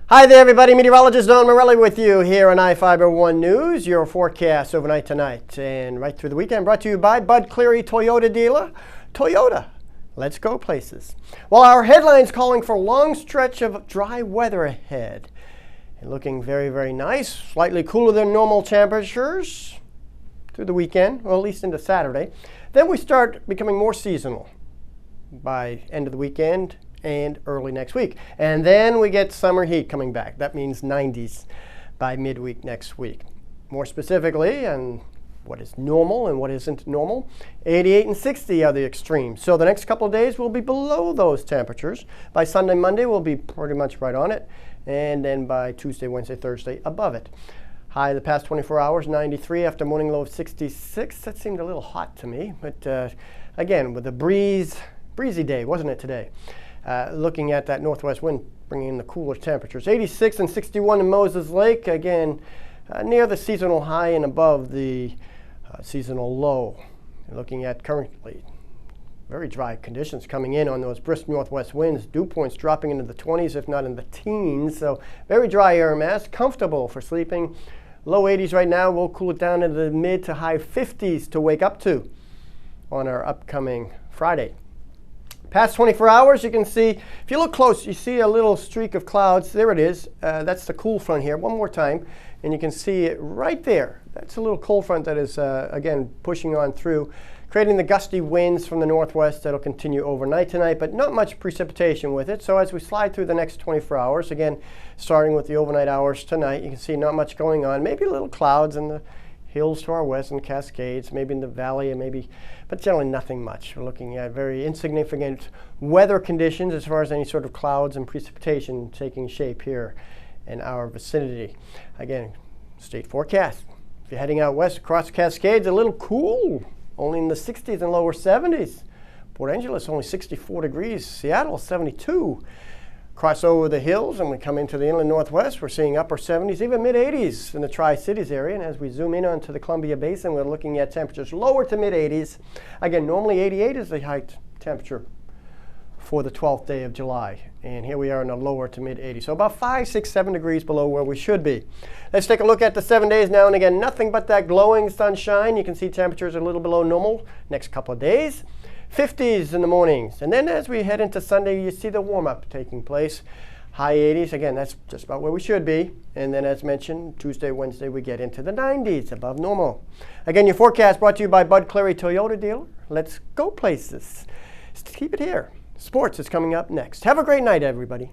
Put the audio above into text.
Hi there, everybody. Meteorologist Don Morelli with you here on iFIBER 1 News. Your forecast overnight tonight and right through the weekend brought to you by Bud Cleary Toyota dealer. Toyota, let's go places. Well, our headline's calling for a long stretch of dry weather ahead. And looking very, very nice. Slightly cooler than normal temperatures through the weekend, or at least into Saturday. Then we start becoming more seasonal by end of the weekend and early next week. And then we get summer heat coming back. That means 90s by midweek next week. More specifically, and what is normal and what isn't normal, 88 and 60 are the extremes. So the next couple of days will be below those temperatures. By Sunday, Monday, we'll be pretty much right on it. And then by Tuesday, Wednesday, Thursday, above it. High the past 24 hours, 93 after morning low of 66. That seemed a little hot to me. But again, with a breezy day, wasn't it today? Looking at that northwest wind, bringing in the cooler temperatures. 86 and 61 in Moses Lake, again, near the seasonal high and above the seasonal low. Looking at currently very dry conditions coming in on those brisk northwest winds. Dew points dropping into the 20s, if not in the teens. So very dry air mass, comfortable for sleeping. Low 80s right now. We'll cool it down into the mid to high 50s to wake up to on our upcoming Friday. Past 24 hours, you can see, if you look close, you see a little streak of clouds. There it is. That's the cool front here. One more time, and you can see it right there. That's a little cold front that is, again, pushing on through, creating the gusty winds from the northwest that'll continue overnight tonight, but not much precipitation with it. So as we slide through the next 24 hours, again, starting with the overnight hours tonight, you can see not much going on. Maybe little clouds in the hills to our west and Cascades, maybe in the valley, and maybe, but generally nothing much. We're looking at very insignificant weather conditions as far as any sort of clouds and precipitation taking shape here in our vicinity. Again, state forecast. If you're heading out west across Cascades, a little cool, only in the 60s and lower 70s. Port Angeles only 64 degrees. Seattle 72. Cross over the hills and we come into the inland northwest, we're seeing upper 70s, even mid-80s in the Tri-Cities area. And as we zoom in onto the Columbia Basin, we're looking at temperatures lower to mid-80s. Again, normally 88 is the high temperature for the 12th day of July. And here we are in the lower to mid-80s. So about 5, 6, 7 degrees below where we should be. Let's take a look at the 7 days now. And again, nothing but that glowing sunshine. You can see temperatures a little below normal next couple of days. 50s in the mornings. And then as we head into Sunday, you see the warm-up taking place. High 80s. Again, that's just about where we should be. And then as mentioned, Tuesday, Wednesday, we get into the 90s, above normal. Again, your forecast brought to you by Bud Cleary Toyota dealer. Let's go places. Keep it here. Sports is coming up next. Have a great night, everybody.